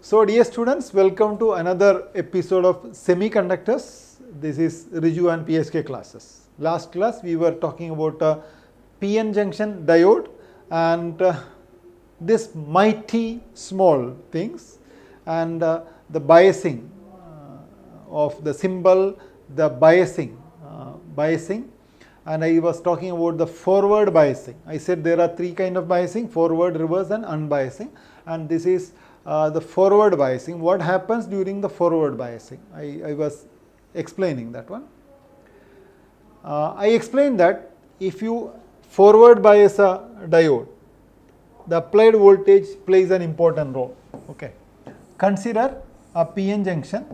So dear students, welcome to another episode of Semiconductors. This is Riju and PSK classes. Last class we were talking about PN junction diode and this mighty small things and the biasing of the symbol, the biasing, and I was talking about the forward biasing. I said there are three kinds of biasing: forward, reverse and unbiasing, and this is the forward biasing. What happens during the forward biasing? I was explaining that one. I explained that if you forward bias a diode, the applied voltage plays an important role. Okay. Consider a PN junction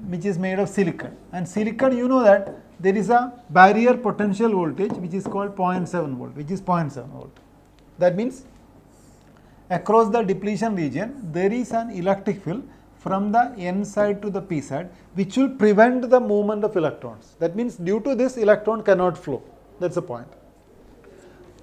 which is made of silicon, and silicon, you know that there is a barrier potential voltage which is called 0.7 volt, which is 0.7 volt. That means across the depletion region there is an electric field from the N side to the P side which will prevent the movement of electrons. That means due to this electron cannot flow. That's the point.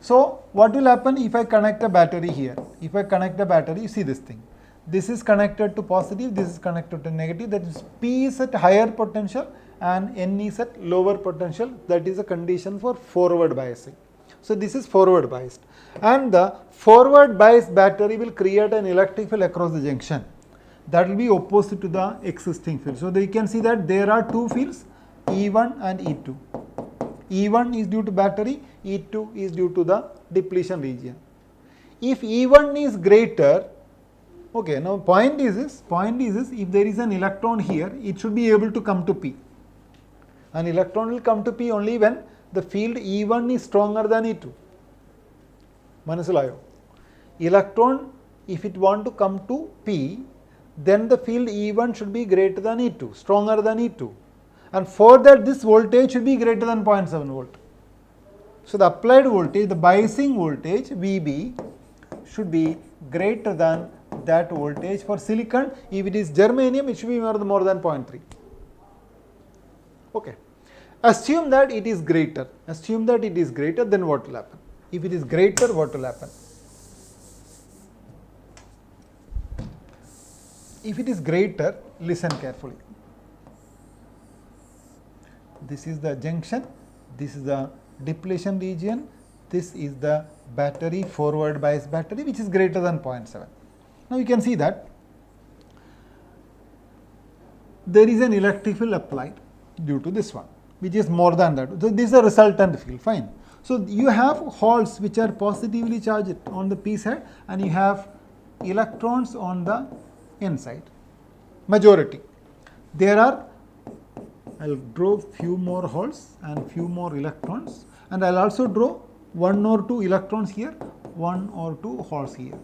So what will happen if I connect a battery here? If I connect a battery, you see this thing. This is connected to positive, this is connected to negative. That is, P is at higher potential and N is at lower potential. That is a condition for forward biasing. So this is forward biased, and the forward biased battery will create an electric field across the junction that will be opposite to the existing field. So you can see that there are two fields, E1 and E2. E1 is due to battery, E2 is due to the depletion region. If E1 is greater, okay, now point is this, if there is an electron here, it should be able to come to P. An electron will come to P only when the field E1 is stronger than E2. Manasilayo. Electron, if it want to come to P, then the field E1 should be greater than E2, stronger than E2. And for that, this voltage should be greater than 0.7 volt. So the applied voltage, the biasing voltage VB should be greater than that voltage for silicon. If it is germanium, it should be more than 0.3. Okay. Assume that it is greater. Assume that it is greater, then what will happen? If it is greater, what will happen? If it is greater, listen carefully. This is the junction, this is the depletion region, this is the battery, forward bias battery, which is greater than 0.7. Now you can see that there is an electric field applied due to this one, which is more than that. So this is a resultant field, fine. So you have holes which are positively charged on the P side and you have electrons on the N side, majority. There are, I'll draw few more holes and few more electrons, and I'll also draw one or two electrons here, one or two holes here.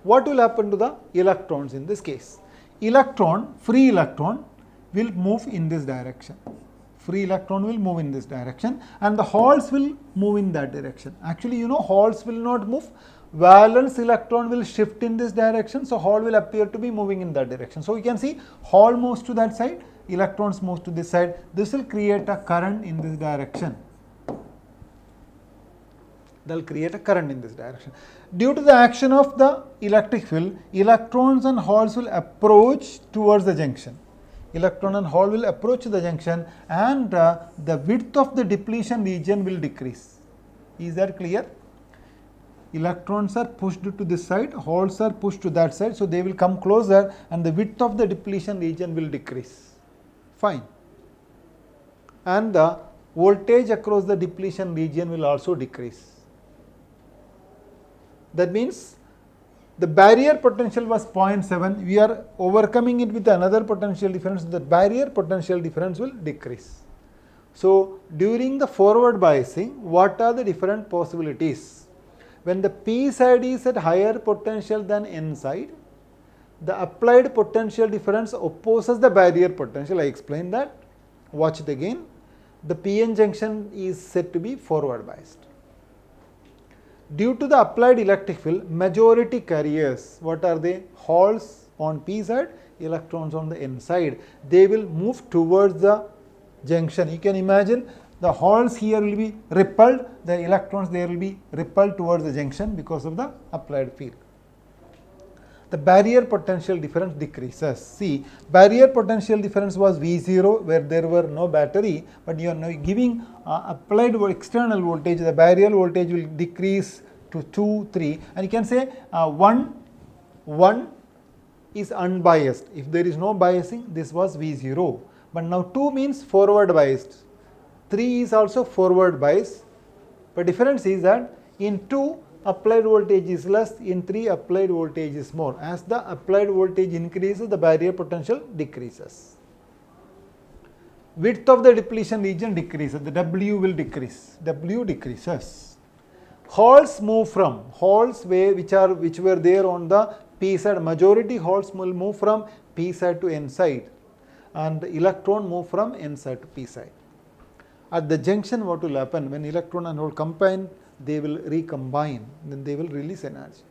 What will happen to the electrons in this case? Electron, free electron will move in this direction. Free electron will move in this direction and the holes will move in that direction. Actually, you know, holes will not move. Valence electron will shift in this direction, so hole will appear to be moving in that direction. So you can see hole moves to that side, electrons moves to this side. This will create a current in this direction. That will create a current in this direction. Due to the action of the electric field, electrons and holes will approach towards the junction. Electron and hole will approach the junction and the width of the depletion region will decrease. Is that clear? Electrons are pushed to this side, holes are pushed to that side, so they will come closer and the width of the depletion region will decrease. Fine. And the voltage across the depletion region will also decrease. That means the barrier potential was 0.7, we are overcoming it with another potential difference, the barrier potential difference will decrease. So during the forward biasing, what are the different possibilities? When the P side is at higher potential than N side, the applied potential difference opposes the barrier potential. I explained that. Watch it again. The PN junction is said to be forward biased. Due to the applied electric field, majority carriers, what are they? Holes on P side, electrons on the N side. They will move towards the junction. You can imagine the holes here will be repelled, the electrons there will be repelled towards the junction because of the applied field. the barrier potential difference decreases. See, barrier potential difference was V0 where there were no battery, but you are now giving applied external voltage, the barrier voltage will decrease to 2, 3, and you can say 1 is unbiased. If there is no biasing, this was V0, but now 2 means forward biased, 3 is also forward biased, but difference is that in 2 applied voltage is less, in 3 applied voltage is more. As the applied voltage increases, the barrier potential decreases. Width of the depletion region decreases, the W will decrease, W decreases. Holes move from, holes which were there on the P side, majority holes will move from P side to N side, and the electron move from N side to P side. At the junction, what will happen? When electron and hole combine, they will recombine, then they will release energy.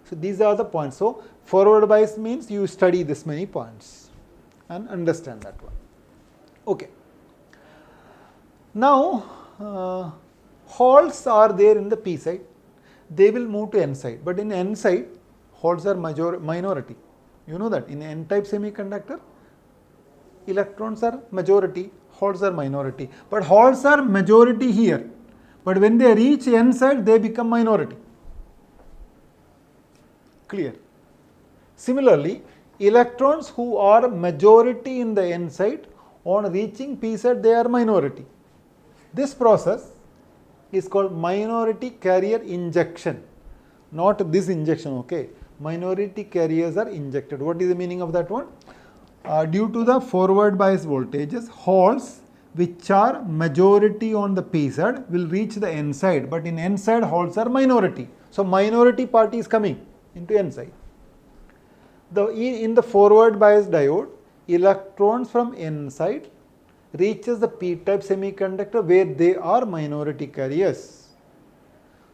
So these are the points. So forward bias means you study this many points and understand that one. Okay. Now holes are there in the P side, they will move to N side, but in N side holes are minority. You know that in N-type semiconductor electrons are majority, holes are minority, but holes are majority here, but when they reach N side they become minority. Clear? Similarly, electrons who are majority in the N side, on reaching P side they are minority. This process is called minority carrier injection, not this injection, okay. Minority carriers are injected. What is the meaning of that one? Due to the forward bias voltages, holes which are majority on the P side will reach the N side, but in N side holes are minority. So minority part is coming into N side. In the forward bias diode, electrons from N side reaches the P-type semiconductor where they are minority carriers.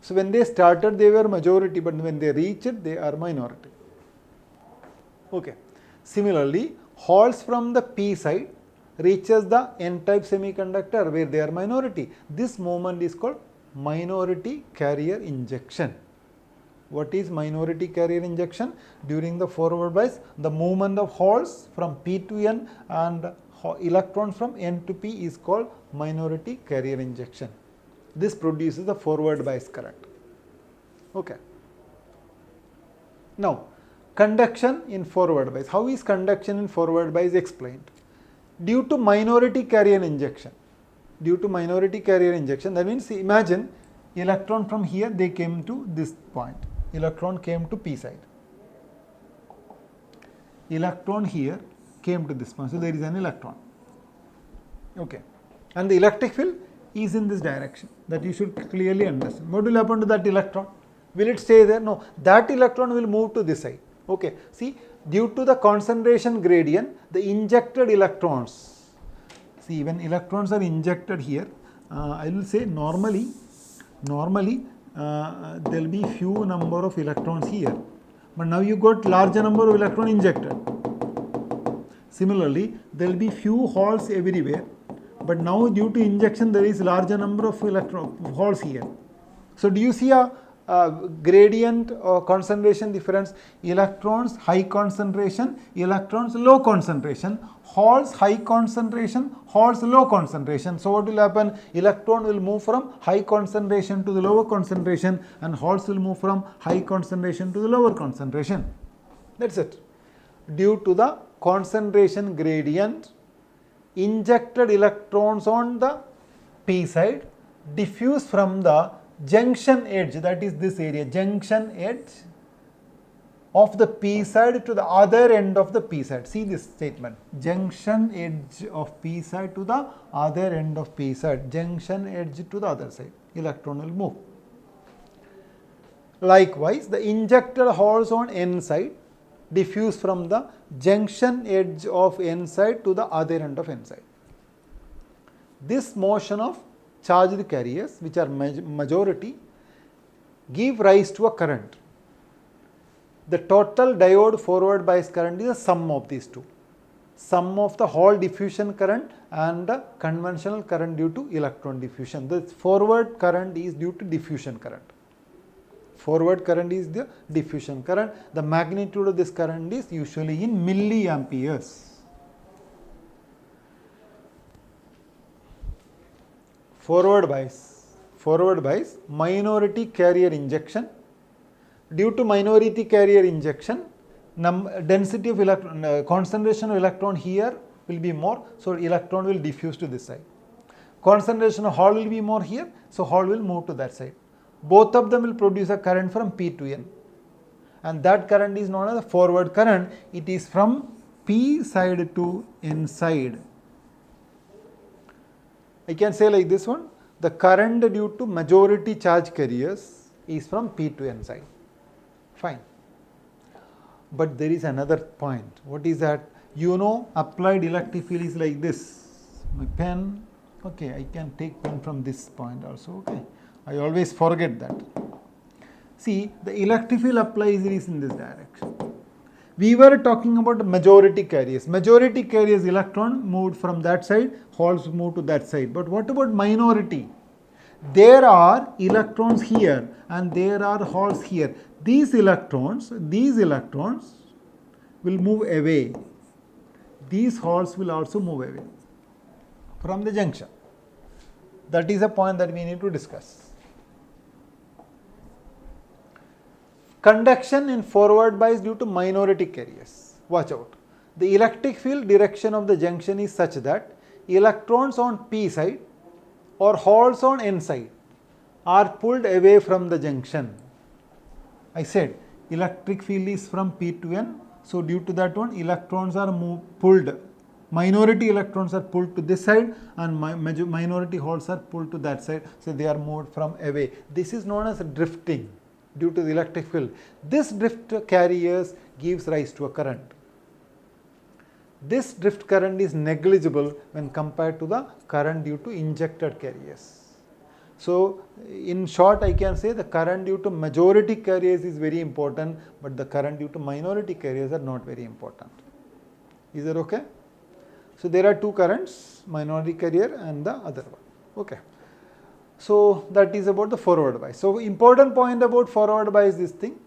So when they started they were majority, but when they reach it they are minority. Okay. Similarly, holes from the P side reaches the N-type semiconductor where they are minority. This movement is called minority carrier injection. What is minority carrier injection? During the forward bias, the movement of holes from P to N and electrons from N to P is called minority carrier injection. This produces the forward bias current. Okay. Now, conduction in forward bias. How is conduction in forward bias explained? Due to minority carrier injection. Due to minority carrier injection, that means imagine electron from here they came to this point. Electron came to P side. Electron here came to this point. So there is an electron. Okay. And the electric field is in this direction. That you should clearly understand. What will happen to that electron? Will it stay there? No. That electron will move to this side. Okay. See, due to the concentration gradient, the injected electrons. See, when electrons are injected here, I will say normally there will be few number of electrons here, but now you got larger number of electrons injected. Similarly, there will be few holes everywhere, but now due to injection there is larger number of holes here. So do you see a gradient or concentration difference? Electrons high concentration, electrons low concentration, holes high concentration, holes low concentration. So what will happen? Electron will move from high concentration to the lower concentration, and holes will move from high concentration to the lower concentration. That's it. Due to the concentration gradient, injected electrons on the P side diffuse from the junction edge, that is this area, junction edge of the P side to the other end of the P side. See this statement, junction edge of P side to the other end of P side, junction edge to the other side, electron will move. Likewise, the injected holes on N side diffuse from the junction edge of N side to the other end of N side. This motion of charged carriers, which are majority, give rise to a current. The total diode forward bias current is the sum of these two. Sum of the Hall diffusion current and the conventional current due to electron diffusion. The forward current is due to diffusion current. Forward current is the diffusion current. The magnitude of this current is usually in milliamperes. Forward bias, minority carrier injection. Due to minority carrier injection, density of electron, concentration of electron here will be more, so electron will diffuse to this side. Concentration of Hall will be more here, so Hall will move to that side. Both of them will produce a current from P to N, and that current is known as the forward current. It is from P side to N side. I can say like this one, the current due to majority charge carriers is from P to N side. Fine. But there is another point. What is that? You know, applied electric field is like this. My pen, okay, I can take pen from this point also, okay. I always forget that. See, the electric field applies is in this direction. We were talking about majority carriers. Majority carriers electron moved from that side, holes moved to that side. But what about minority? There are electrons here and there are holes here. These electrons will move away. These holes will also move away from the junction. That is a point that we need to discuss. Conduction in forward bias due to minority carriers. Watch out. The electric field direction of the junction is such that electrons on P side or holes on N side are pulled away from the junction. I said electric field is from P to N, so due to that one, electrons are pulled. Minority electrons are pulled to this side and minority holes are pulled to that side, so they are moved from away. This is known as drifting due to the electric field. This drift carriers gives rise to a current. This drift current is negligible when compared to the current due to injected carriers. So, in short, I can say the current due to majority carriers is very important, but the current due to minority carriers are not very important. Is that okay? So, there are two currents, minority carrier and the other one. Okay. So, that is about the forward bias. So, important point about forward bias is this thing.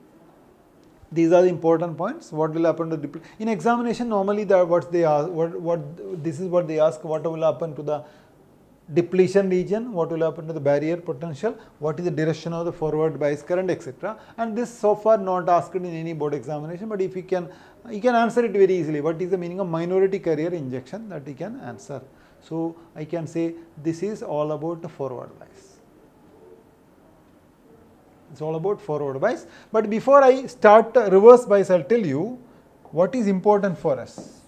These are the important points. What will happen to in examination? Normally, this is what they ask. What will happen to the depletion region? What will happen to the barrier potential? What is the direction of the forward bias current, etc. And this so far not asked in any board examination. But if you can answer it very easily. What is the meaning of minority carrier injection? That you can answer. So I can say this is all about the forward bias. It's all about forward bias. But before I start reverse bias, I'll tell you what is important for us.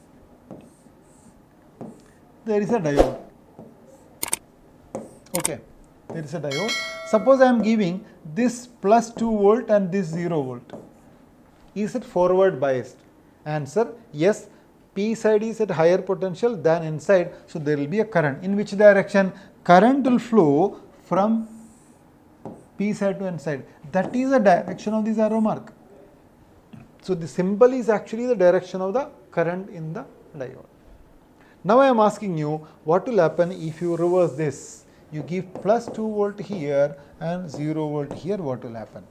There is a diode. Okay, there is a diode. Suppose I am giving this plus 2 volt and this 0 volt. Is it forward biased? Answer, yes. P side is at higher potential than N side, so there will be a current. In which direction? Current will flow from P side to N side. That is the direction of this arrow mark. So the symbol is actually the direction of the current in the diode. Now I am asking you, what will happen if you reverse this? You give plus 2 volt here and 0 volt here, what will happen?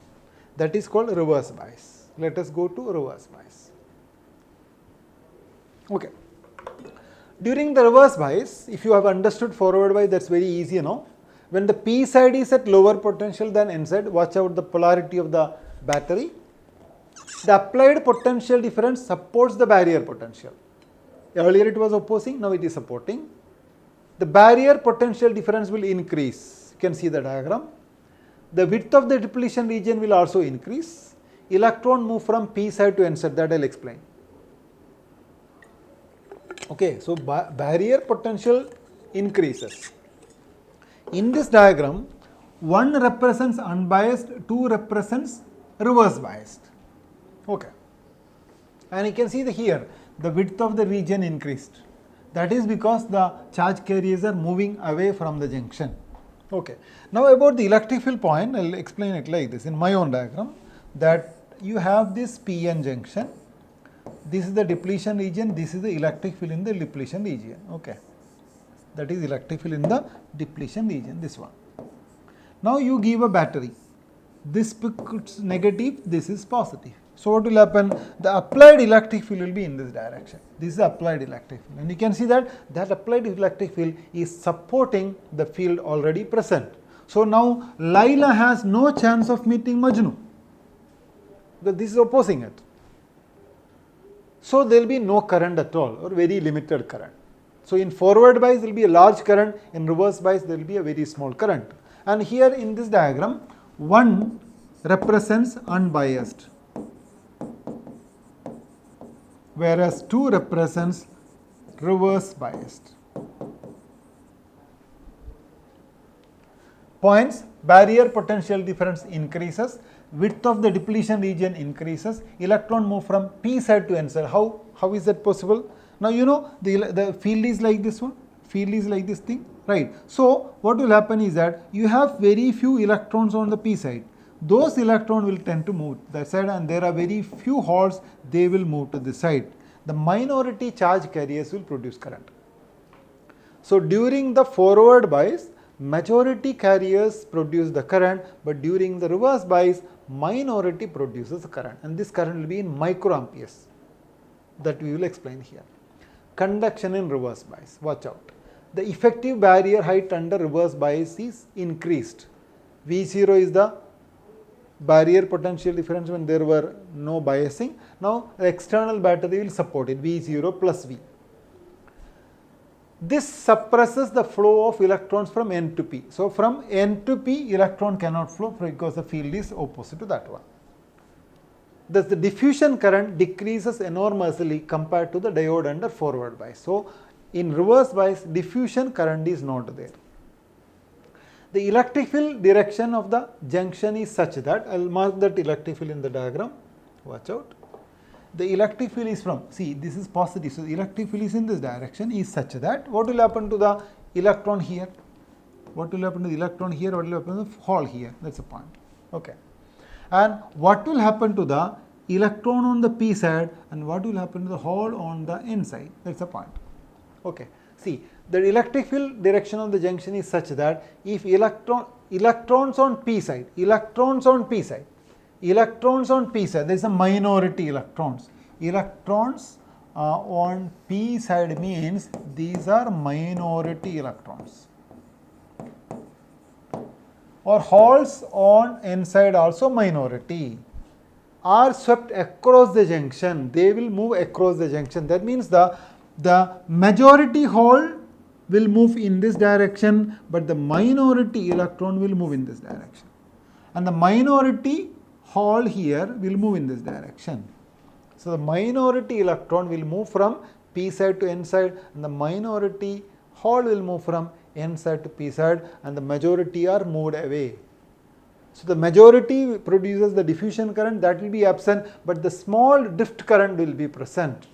That is called reverse bias. Let us go to reverse bias. Okay. During the reverse bias, if you have understood forward bias, that's very easy, you know. When the P side is at lower potential than N side, watch out the polarity of the battery. The applied potential difference supports the barrier potential. Earlier it was opposing, now it is supporting. The barrier potential difference will increase. You can see the diagram. The width of the depletion region will also increase. Electron move from P side to N side, that I will explain. Okay, so barrier potential increases. In this diagram, 1 represents unbiased, 2 represents reverse biased. Okay. And you can see here, the width of the region increased. That is because the charge carriers are moving away from the junction. Okay. Now about the electric field point, I will explain it like this in my own diagram, that you have this PN junction. This is the depletion region, this is the electric field in the depletion region. Okay. That is electric field in the depletion region, this one. Now you give a battery. this becomes negative, this is positive. So what will happen? The applied electric field will be in this direction. This is applied electric field, and you can see that applied electric field is supporting the field already present. So now Laila has no chance of meeting Majnu, because this is opposing it. So there will be no current at all, or very limited current. So in forward bias there will be a large current, in reverse bias there will be a very small current. And here in this diagram, 1 represents unbiased, whereas 2 represents reverse biased. Points: barrier potential difference increases, width of the depletion region increases, electron move from p side to n side. How is that possible? Now you know the field is like this one, field is like this thing, right? So what will happen is that you have very few electrons on the p side. Those electrons will tend to move that side, and there are very few holes, they will move to this side. The minority charge carriers will produce current. So during the forward bias, majority carriers produce the current, but during the reverse bias, minority produces the current, and this current will be in microamperes, that we will explain here. Conduction in reverse bias, watch out. The effective barrier height under reverse bias is increased. V0 is the barrier potential difference when there were no biasing. Now the external battery will support it, V0 plus V. This suppresses the flow of electrons from N to P. So from N to P, electron cannot flow because the field is opposite to that one. Thus the diffusion current decreases enormously compared to the diode under forward bias. So in reverse bias, diffusion current is not there. The electric field direction of the junction is such that, I will mark that electric field in the diagram, watch out. The electric field is from, see, this is positive, so the electric field is in this direction, is such that, what will happen to the electron here? What will happen to the electron here? What will happen to the hole here? That's a point. Okay. And what will happen to the electron on the p side, and what will happen to the hole on the n side? That's a point. Okay. See, the electric field direction of the junction is such that if electrons on p side, there is a minority electrons. Electrons on p side means these are minority electrons. Or holes on n side also minority, are swept across the junction. They will move across the junction. That means the majority hole will move in this direction, but the minority electron will move in this direction. And the minority hole here will move in this direction. So the minority electron will move from p side to n side, and the minority hole will move from n side to p side, and the majority are moved away. So the majority produces the diffusion current, that will be absent, but the small drift current will be present.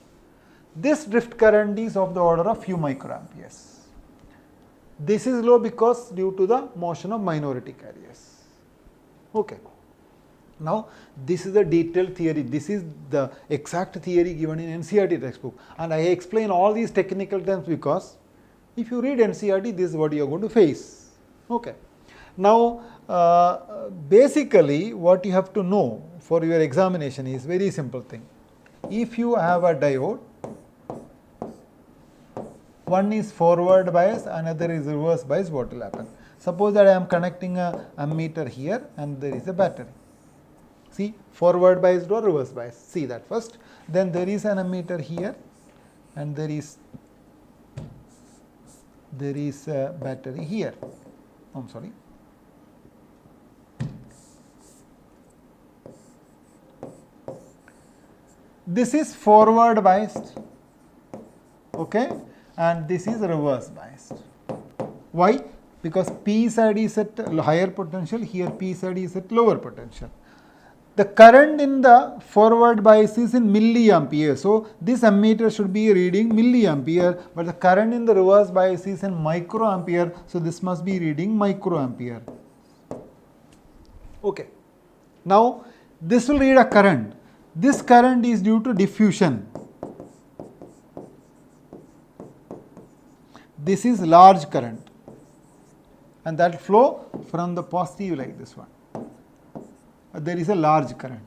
This drift current is of the order of few microamperes. This is low because due to the motion of minority carriers. Okay. Now this is the detailed theory. This is the exact theory given in NCERT textbook, and I explain all these technical terms because if you read NCERT, this is what you are going to face. Okay. Now basically what you have to know for your examination is very simple thing. If you have a diode, one is forward bias, another is reverse bias, what will happen? Suppose that I am connecting a ammeter here and there is a battery. See, forward biased or reverse bias, see that first. Then there is an ammeter here and there is a battery here. I'm sorry. This is forward biased, okay, and this is reverse biased. Why? Because P side is at higher potential, here P side is at lower potential. The current in the forward bias is in milliampere, so this ammeter should be reading milliampere, but the current in the reverse bias is in microampere, so this must be reading microampere. Okay. Now this will read a current. This current is due to diffusion. This is large current, and that will flow from the positive like this one. there is a large current.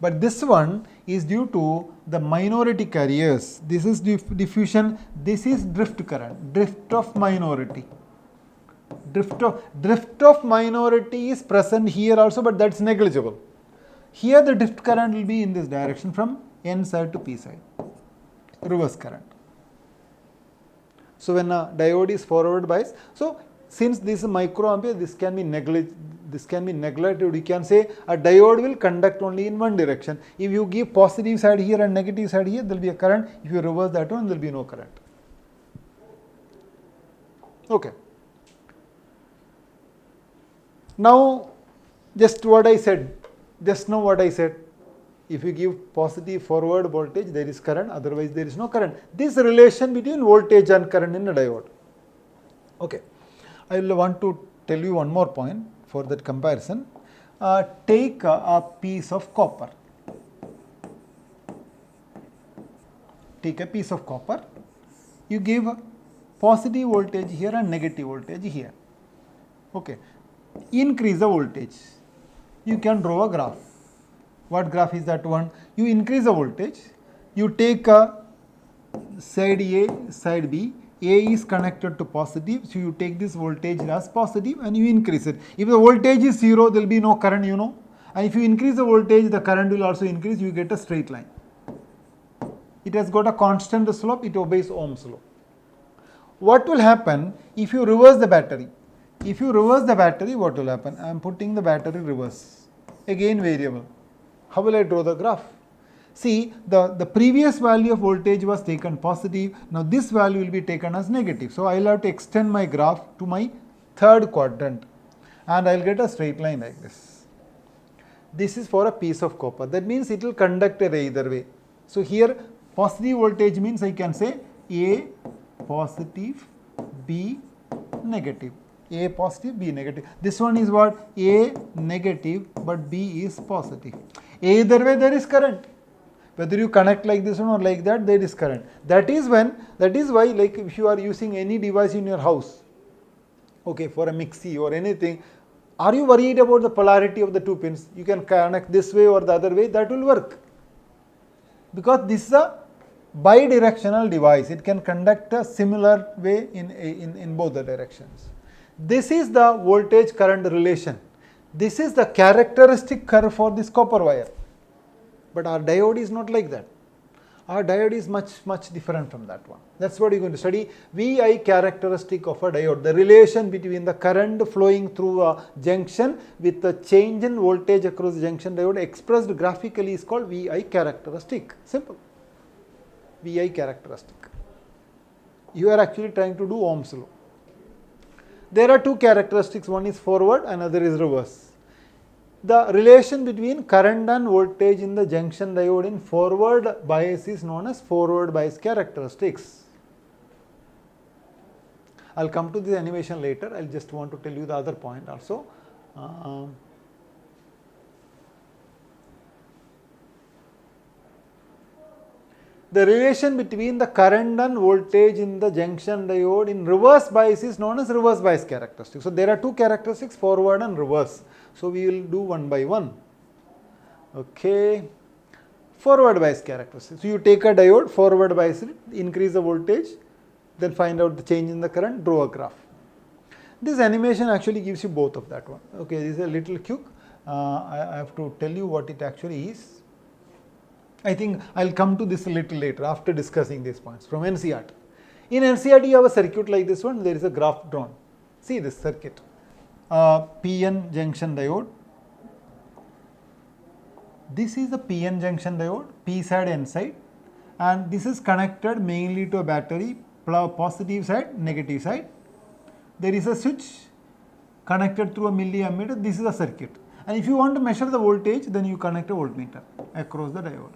But this one is due to the minority carriers. This is diffusion, this is drift current, drift of minority. Drift of minority is present here also, but that's negligible. Here the drift current will be in this direction from N side to P side, reverse current. So when a diode is forward biased, so since this is microampere, this can be neglected. You can say a diode will conduct only in one direction. If you give positive side here and negative side here, there will be a current. If you reverse that one, there will be no current. Okay. Now, just what I said, if you give positive forward voltage, there is current, otherwise there is no current. This relation between voltage and current in a diode. Okay. I will want to tell you one more point for that comparison. Take a piece of copper. Take a piece of copper. You give positive voltage here and negative voltage here. Okay. Increase the voltage. You can draw a graph. What graph is that one? You increase the voltage. You take a side A, side B. A is connected to positive, so you take this voltage as positive and you increase it. If the voltage is 0, there will be no current, you know. And if you increase the voltage, the current will also increase, you get a straight line. It has got a constant slope, it obeys Ohm's law. What will happen if you reverse the battery? If you reverse the battery, what will happen? I am putting the battery reverse. Again variable. How will I draw the graph? See, the previous value of voltage was taken positive. Now this value will be taken as negative. So I will have to extend my graph to my third quadrant and I will get a straight line like this. This is for a piece of copper. That means it will conduct a ray either way. So here positive voltage means I can say A positive, B negative. A positive, B negative. This one is what? A negative but B is positive. Either way there is current. Whether you connect like this one or like that, there is current. That is why, like if you are using any device in your house, okay, for a mixie or anything, are you worried about the polarity of the two pins? You can connect this way or the other way, that will work. Because this is a bidirectional device, it can conduct a similar way in both the directions. This is the voltage current relation. This is the characteristic curve for this copper wire. But our diode is not like that. Our diode is much different from that one. That's what you're going to study. VI characteristic of a diode, the relation between the current flowing through a junction with the change in voltage across the junction diode expressed graphically is called VI characteristic. Simple. VI characteristic. You are actually trying to do Ohm's law. There are two characteristics, one is forward, another is reverse. The relation between current and voltage in the junction diode in forward bias is known as forward bias characteristics. I will come to this animation later, I just want to tell you the other point also. The relation between the current and voltage in the junction diode in reverse bias is known as reverse bias characteristic. So there are two characteristics, forward and reverse. So we will do one by one. Okay. Forward bias characteristics. So you take a diode, forward bias it, increase the voltage, then find out the change in the current, draw a graph. This animation actually gives you both of that one. Okay, this is a little quick. I have to tell you what it actually is. I think I will come to this a little later after discussing these points from NCERT. In NCERT you have a circuit like this one, there is a graph drawn. See this circuit. PN junction diode. This is the PN junction diode, P side, N side, and this is connected mainly to a battery, positive side, negative side. There is a switch connected through a milliammeter. This is a circuit. And if you want to measure the voltage, then you connect a voltmeter across the diode.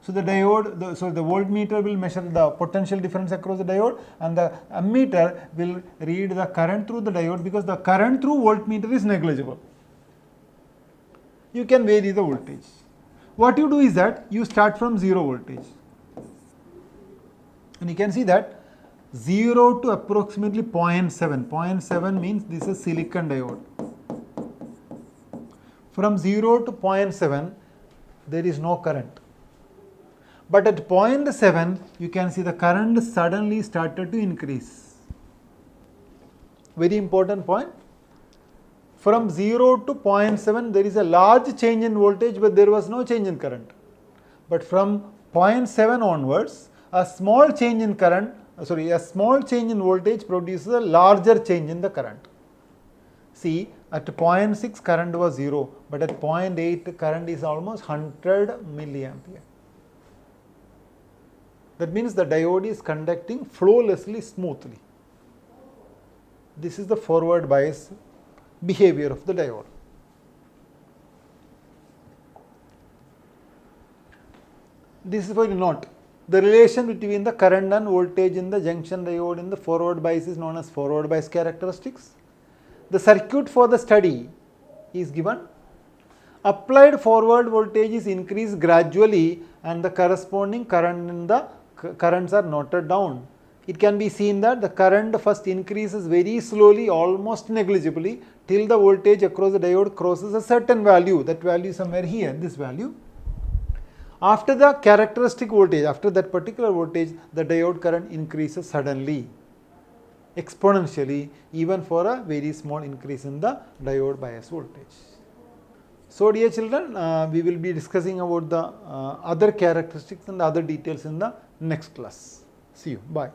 So the diode, the voltmeter will measure the potential difference across the diode, and the ammeter will read the current through the diode, because the current through voltmeter is negligible. You can vary the voltage. What you do is that you start from 0 voltage. And you can see that 0 to approximately 0.7. 0.7 means this is silicon diode. From 0 to 0.7 there is no current. But at 0.7 you can see the current suddenly started to increase. Very important point. From 0 to 0.7 there is a large change in voltage, but there was no change in current. But from 0.7 onwards, a small change in voltage produces a larger change in the current. See, at 0.6 current was 0, but at 0.8 current is almost 100 milliampere. That means the diode is conducting flawlessly, smoothly. This is the forward bias behavior of the diode. This is for you note. The relation between the current and voltage in the junction diode in the forward bias is known as forward bias characteristics. The circuit for the study is given. Applied forward voltage is increased gradually and the corresponding currents are noted down. It can be seen that the current first increases very slowly, almost negligibly, till the voltage across the diode crosses a certain value. That value is somewhere here, this value. After the characteristic voltage, after that particular voltage, the diode current increases suddenly, exponentially, even for a very small increase in the diode bias voltage. So dear children, we will be discussing about the other characteristics and other details in the next class. See you. Bye.